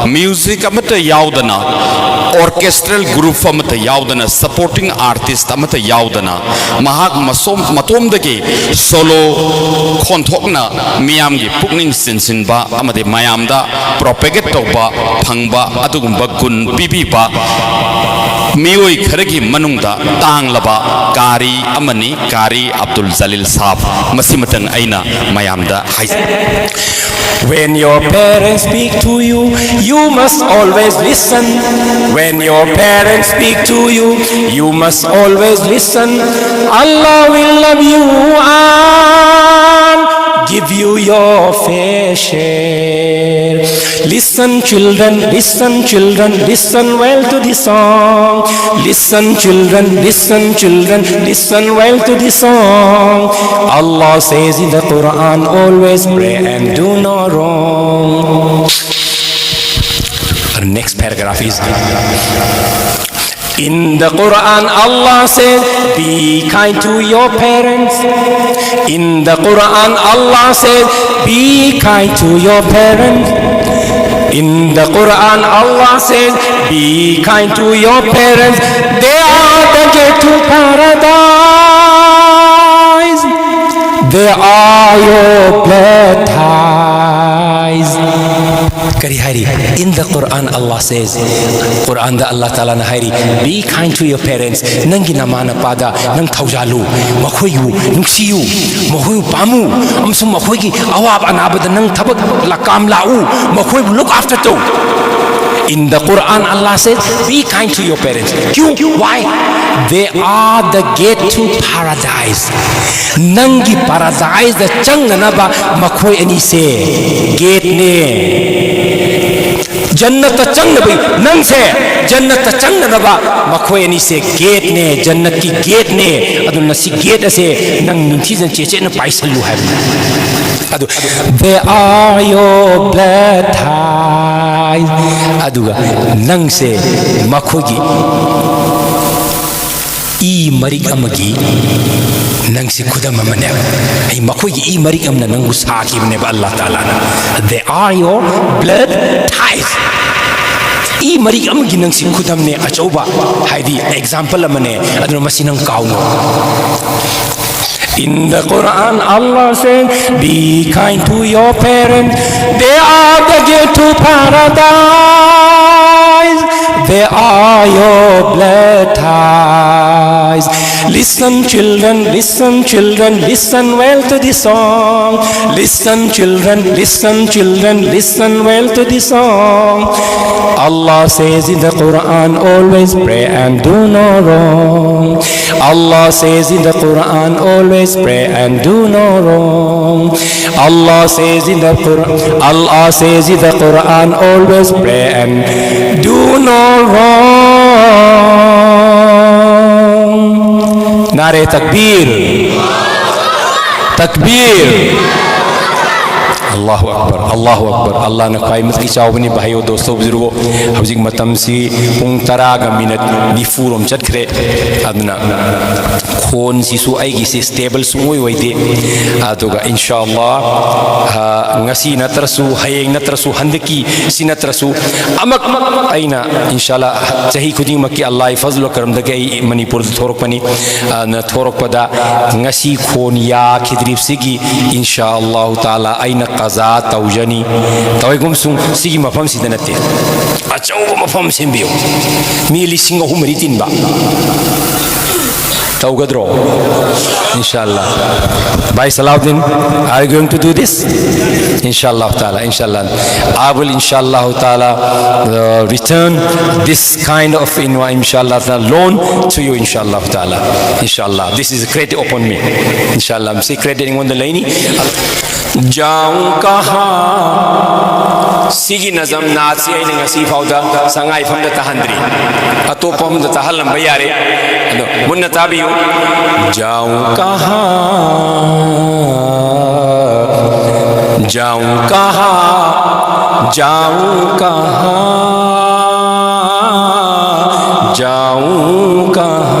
music amata yaudana orchestral group amata yaudana supporting artist amata yaudana mahak matomdagi solo khonthokna miyamgi pukning sinsinba amade mayamda propagate tawba phangba adugumba gun pibiba miyoi kharagi manungda tanglaba kari amani kari Abdul Jalil Saab masimatang aina mayamda hai. When your parents speak to you, you must always listen. When your parents speak to you, you must always listen. Allah will love you and give you your fair share. Listen children, listen children, listen well to the song. Listen children, listen children, listen well to the song. Allah says in the Quran, always pray and do no wrong. Our next paragraph is, in the Quran Allah says, be kind to your parents. In the Quran Allah says, be kind to your parents. In the Quran Allah says, be kind to your parents. They are the gate to paradise. They are your blood ties. Kari hari. In the Quran Allah says, Quran da Allah Ta'ala na hari, be kind to your parents. Nangi namana pada nang thaujalu, makhoyu nungsiyu, makhoyu pamu, amsum makhoyi awab anabad nang thabak lakam lau, makhoyu look after to. In the Quran Allah says, be kind to your parents. Why? They are the gate to paradise. Nangi paradise the changna ba makhoy ani se gate ne. Jannat changna bhai nang se jannat changna ba makhoy ani se gate ne, jannat ki gate ne. Adu nasi gate ase nang ninthi jan cheche na paisalu hai. Adu they are your blood ties. Aduga nang se makhogi I marik amagi nang si khudam amane ai makhogi I marik amna nang usaki ne ba Allah Ta'ala. They are your blood ties. I marik amagi nang si khudam ne achauba haidi example amane adu masinang kauno. In the Quran Allah says, be kind to your parents. They are the gate to paradise. They are your blood ties. Listen children, listen children, listen well to the song. Listen children, listen children, listen well to the song. Allah says in the Quran, always pray and do no wrong. Allah says in the Quran, always pray and do no wrong. Allah says in the Quran, Allah says in the Quran, always pray and do no wrong. Nare takbir, takbir. Allahu Akbar, Allahu Akbar. Allah na kay mat ki chawni bahayo dosto buzurgo hawjik matam si pung taraga minute ni furom chatkre adna khon si su ai gi si stable su ngoi waide aduga inshallah ngasi natrasu hayeng natrasu handaki sinatrasu amak aina inshallah chahi khuding makki Allah fazl karam da gai manipur thorok pani na thorok pada ngasi khon ya khidrib sigi inshallah taala aina qaza tawjani tawaigum sung sigi mafam sidanate achau mafam simbiyo mi lising ahum ritin ba Tawgadro, inshallah. By Salahuddin, are you going to do this? Inshallah ta'ala, inshallah. I will inshallah ta'ala return this kind of inshallah loan to you inshallah ta'ala. Inshallah. This is credit upon me. Inshallah. I'm crediting on the lane. Jaun kaha sigi nazam nazi ay ngasi fauda sangay famda tahandri atopam da tahalam bayare munna tabiyu jaun kaha jaun kaha jaun kaha jaun kaha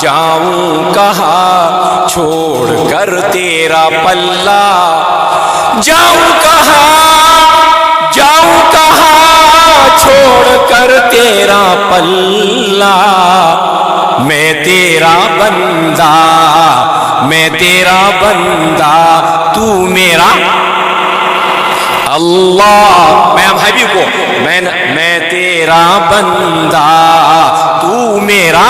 جاؤں کہاں چھوڑ کر تیرا پلہ، جاؤں کہاں چھوڑ کر تیرا پلہ، میں تیرا بندہ، میں تیرا بندہ، تو میرا اللہ، میں حبیب کو میں تیرا بندہ، تو میرا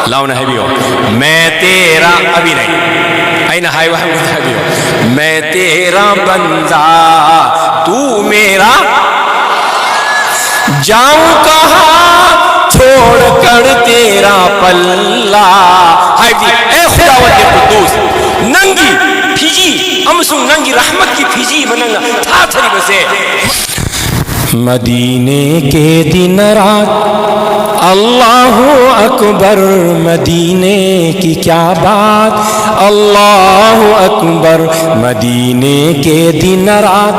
لاؤنا حبیب، میں تیرا ابھی نہیں، این ہائی حبیب، میں تیرا بندہ، تو میرا، جاؤں کہاں چھوڑ کر تیرا پلہ، اے خداوند قدوس ننگی پھیجی امسون ننگی رحمت کی پھیجی مننگا تھا تھری بسے مدینے کے دن رات اللہ اکبر، مدینے کی کیا بات اللہ اکبر، مدینے کے دن رات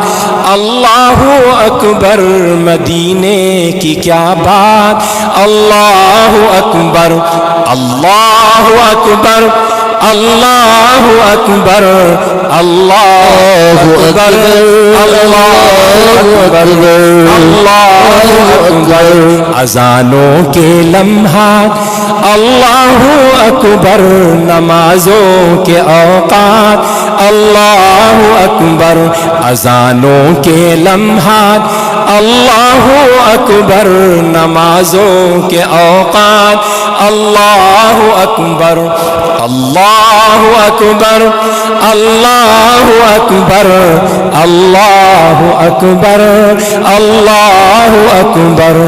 اللہ اکبر، مدینے کی کیا بات اللہ اکبر، اللہ اکبر، اللہ اکبر، اللہ اکبر، اللہ اکبر، اللہ اکبر، اذانوں کے لمحات اللہ اکبر، نمازوں کے اوقات اللہ اکبر، اذانوں کے لمحات اللہ اکبر، نمازوں کے اوقات اللہ اکبر، اللہ اکبر، اللہ اکبر، اللہ اکبر، اللہ اکبر،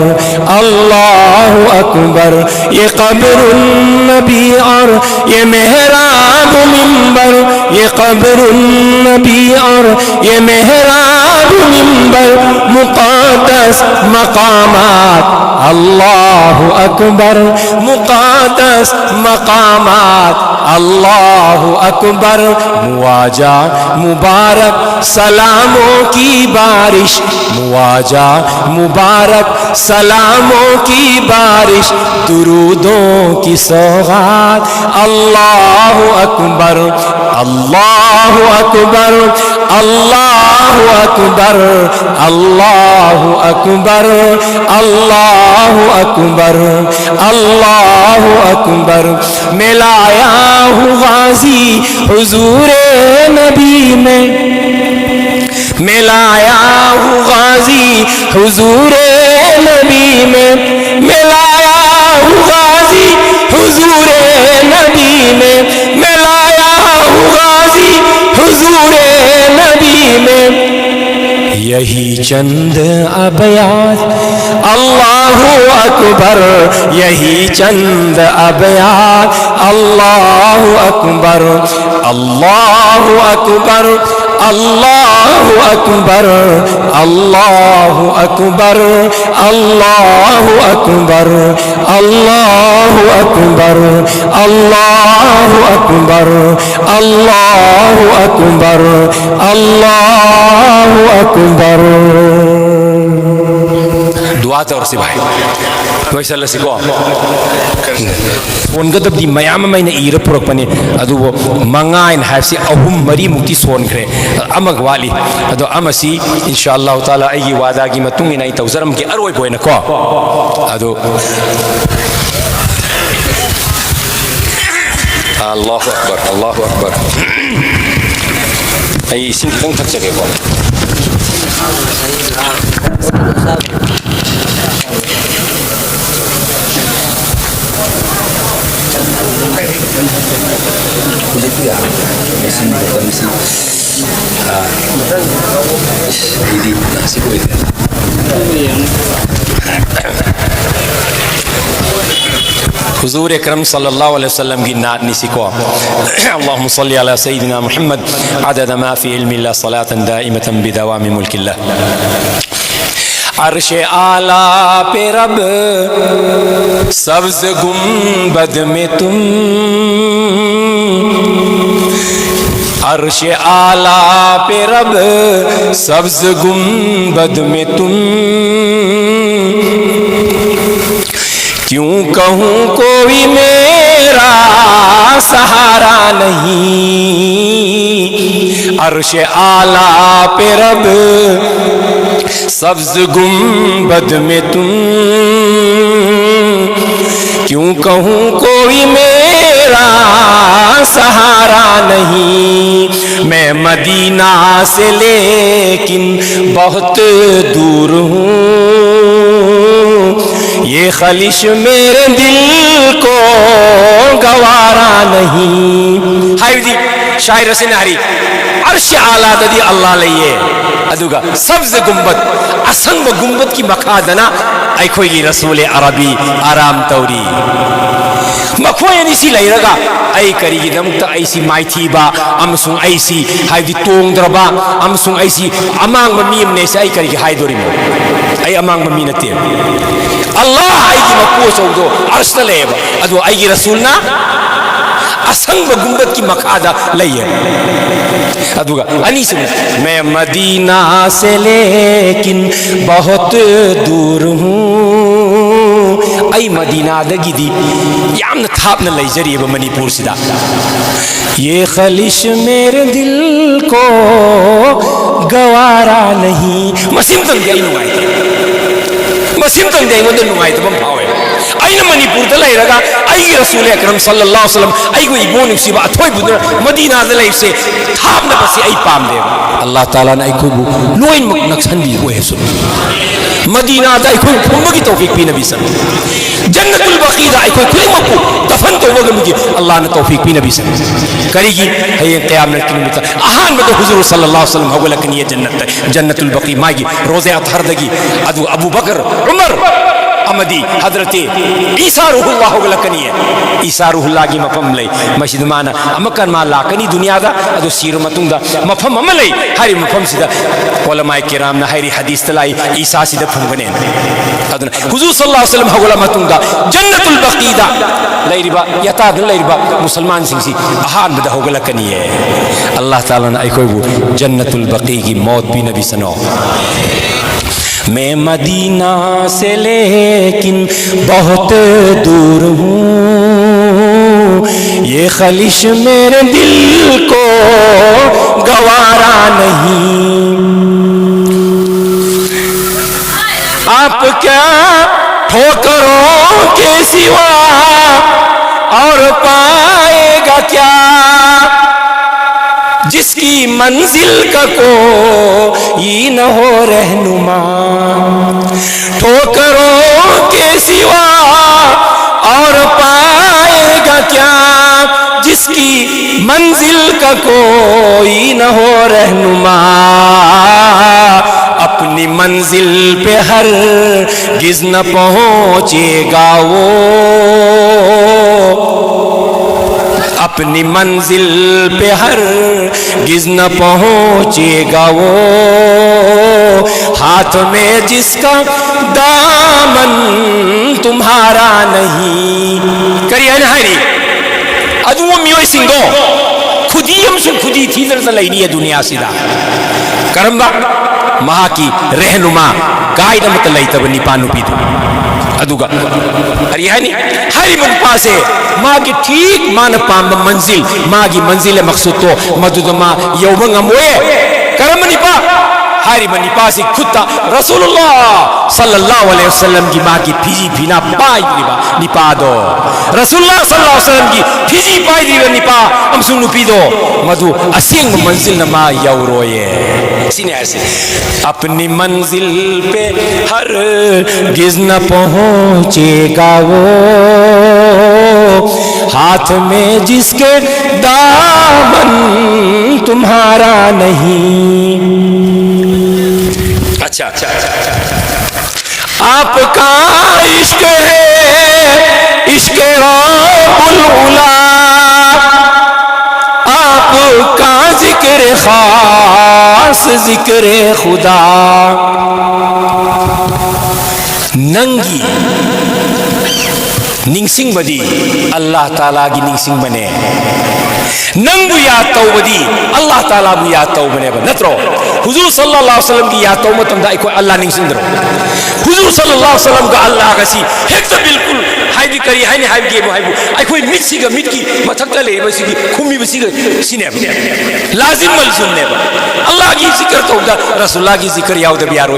اللہ اکبر، یہ قبر النبی اور یہ محراب منبر، یہ قبر النبی اور یہ محراب منبر، مقدس مقامات اللہ اکبر، مقدس مقامات اللہ اکبر، مواجہ مبارک سلاموں کی بارش، مواجہ مبارک سلاموں کی بارش، درودوں کی سوغات اللہ اکبر، اللہ اکبر، اللہ اکبر، اللہ اکبر، اللہ اکبر، اللہ اکبر، میں لایا ہوں غازی حضور نبی میں، میں لایا ہوں غازی حضور نبی میں، میں لایا ہوں غازی حضور نبی میں، میں لایا ہوں غازی حضور نبی میں، یہی چند ابیات اللہ اکبر، یہی چند ابیات اللہ اکبر، اللہ اکبر، اللہ اکبر، اللہ اکبر، اللہ اکبر، اللہ اکبر، اللہ اکبر، اللہ اکبر، اللہ اکبر. دعا طور سے بھائی ویسا اللہ سکو سون گدب دی میام میں نے ایر پورک پنے ادو وہ منگائن ہے سی اہم مری مکتی سون کرے امگ والی ادو امسی انشاءاللہ تعالی ای وعدہ کی متنگی نائی توزرم کی اروئی بوئی نکو ادو اللہ اکبر اللہ اکبر ای سن تنگ تک سکے کو حضور اکرم صلی اللہ علیہ وسلم کی نعت نسی کو اللہم صلی علی سیدنا محمد عدد ما فی علم اللہ صلاة دائمتا بدوام ملک اللہ. عرش اعلیٰ پہ رب سبز گنبد میں تم، عرش اعلیٰ پہ رب سبز گنبد میں تم، کیوں کہوں کوئی میرا سہارا نہیں، عرش اعلیٰ پہ رب سبز گنبد میں تم، کیوں کہوں کوئی میرا سہارا نہیں، میں مدینہ سے لیکن بہت دور ہوں، یہ خلش میرے دل کو گوارا نہیں. ہائی جی شاعر سنہری عرش اعلیٰ دی اللہ لئیے ادوگا سبز گنبد اسنگ گنبد کی مخادنا ایکھوئی رسول عربی آرام توری مخوئی نیسی لئی رگا ای کری گی دمکتا ایسی مائیتی با امسون ایسی ہائی دی تونگ دربا امسون ایسی امانگ ممیم نیسی ای کری گی ہائی دوری مو ای امانگ ممیم نتیم اللہ ای کی مقبوس ہو دو عرش لئے با ادو ای رسولنا اسنگ گنبد کی مخادہ لئیے ادوگا انی سن میں مدینہ سے لیکن بہت دور ہوں، ای مدینہ دگی دی یامن تھاپن لئی جریب منی پور سدا، یہ خلش میرے دل کو گوارا نہیں. مسیمتن دی نمائی تھی مسیمتن دی نمائی تھی بم پھاوے این منی پور دلائی رگا ای رسول اکرم صلی اللہ علیہ وسلم ای کو ایبون اکسیبا اتھوئی بدر مدینہ دلائی سے تھاب نہ بسی ای پام دے اللہ تعالیٰ نے ای کو نوین نقصان دی ہوئے سن مدینہ دا ای کو پھنگو کی توفیق بھی نبی سن جنت البقی دا ای کو کلی مکو دفن تو وگا مجھے اللہ نے توفیق بھی نبی سن کری گی ہے قیام نرکنی مطلع احان میں تو حضور صلی اللہ علیہ وسلم ہوگا لکنی جنت البقی مائی روزے اطہر دگی ابو بکر عمر امدی حضرت عیسیٰ روح اللہ ہوگا لکنی ہے عیسیٰ روح اللہ کی مفہم لئی مشید مانا امکان ما لاکنی دنیا دا ادو سیر متون دا مفہم ہم لئی ہری مفہم سیدہ علماء کرام نا ہری حدیث تلائی عیسیٰ سیدہ پھنگنین حضور صلی اللہ علیہ وسلم ہوگا متون دا جنت البقی دا لئی ربا یتا دن لئی ربا مسلمان سنگسی احان بدا ہوگا لکنی ہے اللہ تعالیٰ نے ایک جنت البقی کی موت بھی نبی سنو. میں مدینہ سے لیکن بہت دور ہوں، یہ خلش میرے دل کو گوارا نہیں. آپ کیا ٹھوکروں کے سوا اور پائے گا کیا، جس کی منزل کا کوئی نہ ہو رہنما، ٹھوکروں کے سوا اور پائے گا کیا، جس کی منزل کا کوئی نہ ہو رہنما، اپنی منزل پہ ہرگز نہ پہنچے گا وہ، اپنی منزل پہ ہرگز نہ پہنچے گا وہ، ہاتھ میں جس کا دامن تمہارا نہیں. کریے نہاری ادو میوئی سنگو خودی ہم سن خودی تھی درد لینی ہے دنیا سیدھا کرمبا مہا کی رہنما گائیدہ متلائی تب نیپانو پیدو ادوگا ہریانی ہری من پاسے ماں کی ٹھیک مان پام منزل ماں کی منزل مقصود تو مدد ماں یومنگ اموئے کرم نیپا ہری من پاسے خودتا رسول اللہ صلی اللہ علیہ وسلم کی ماں کی پھیجی پھینا پائی نیپا دو رسول اللہ صلی اللہ علیہ وسلم کی پھیجی پائی دی نیپا ہم سنو پی دو مدو اسینگ منزل نما یو روئے سینے ایسے اپنی منزل پہ ہرگز نہ پہنچے گا وہ، ہاتھ میں جس کے دامن تمہارا نہیں. اچھا آپ کا عشق ہے عشق رب العلا، آپ کا ذکر خاص ذکر خدا، ننگی ننگسنگ بدی اللہ تعالیٰ کی ننگسنگ بنے، ننگو یاد تو بدی اللہ تعالیٰ بھی یاد تو بنے نترو حضور صلی اللہ علیہ وسلم کی یاد تو متم دا ایک اللہ ننگسنگ درو Huzur sallallahu alaihi wasallam ga Allah ga si hekta bilkul haidi kari haini haibge mu haibu ai koi mitsiga mitki mathakta le ba sigi khumi ba siga sine lazim mal sunne ba Allah ki zikr tawda rasulullah ki zikr yaud ba yaro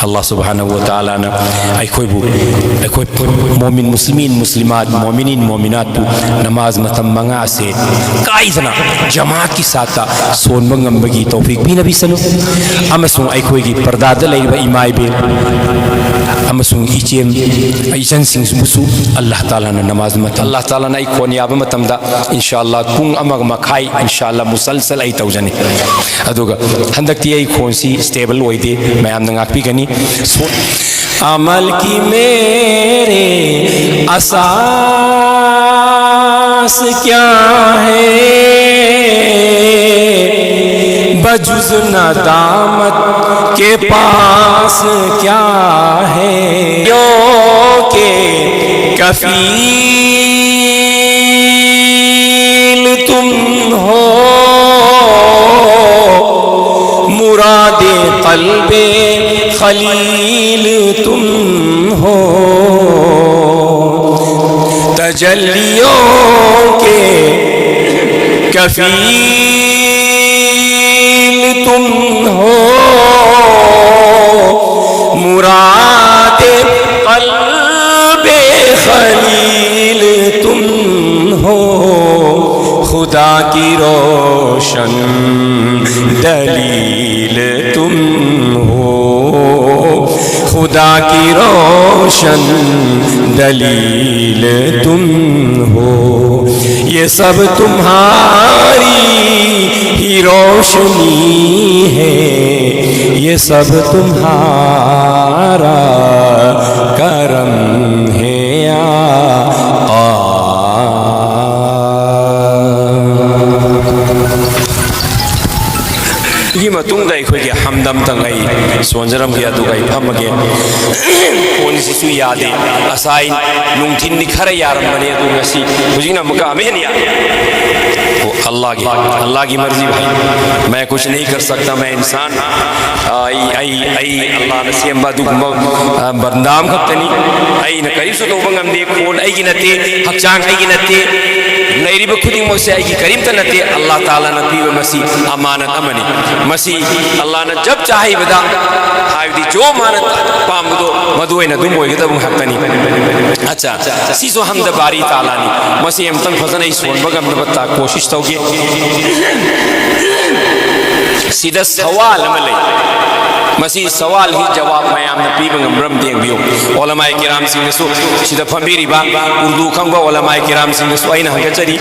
Allah subhanahu wa ta'ala na aikoi mu'min muslimin muslimat mu'minin mu'minat bu namaz matam manga se kaidana jamaat ki sata son mangam bagi tawfiq bi nabi sanu amasung aikoi gi parda da leiba imai be amasung ichem aisan sing musu Allah ta'ala na namaz matam Allah ta'ala na ikon yaba matam da inshallah kung amag makai inshallah musalsal ai tawjani aduga handak ti ai khonsi stable oide mayam na ngakpi gani عمل کی میرے اساس کیا ہے بجز ندامت کے پاس کیا ہے کیونکہ کفیل تم ہو مراد قلب خلیل تم ہو تجلیوں کے کفیل تم ہو مراد قلب خلیل تم ہو خدا کی روشن دلیل تم ہو خدا کی روشن دلیل تم ہو یہ سب تمہاری ہی روشنی ہے یہ سب تمہارا کرم ہے متون دائی کوئی کہ حمدم تنگائی سونجرم گیا تو گئی پھم گیا کونی سی سوی یادے اسائی نونتین نکھر یارم بنے تو نسی مجھینا مقام ہے نہیں وہ اللہ کی مرضی بھائی میں کچھ نہیں کر سکتا میں انسان اللہ نسیم بادو بردام کھپتنی نا قریب سو توبنگ ہم دے کون کی نتے حق چانگ کی نتے نیری بخودی موسیٰ کی کریم تا نتے اللہ تعالیٰ نبی و مسیح امانت امنی مسیح اللہ نے جب چاہی بدا حائف دی جو امانت پام مدوئے نا دم ہوئی گتا وہ حق تنی اچھا سیزو حمد باری تعالیٰ نی مسیح امتن فضن ای سون بگم نبتا کوشش تو گی سیدھا سوال عملی مسیح سوال ہی جواب میں آمنا پیبنگ امرم دیں بیو علماء کرام سنگ نسو سیدھا پھمیری با اردو کھنگو علماء کرام سنگ نسو آئینا ہنگا چری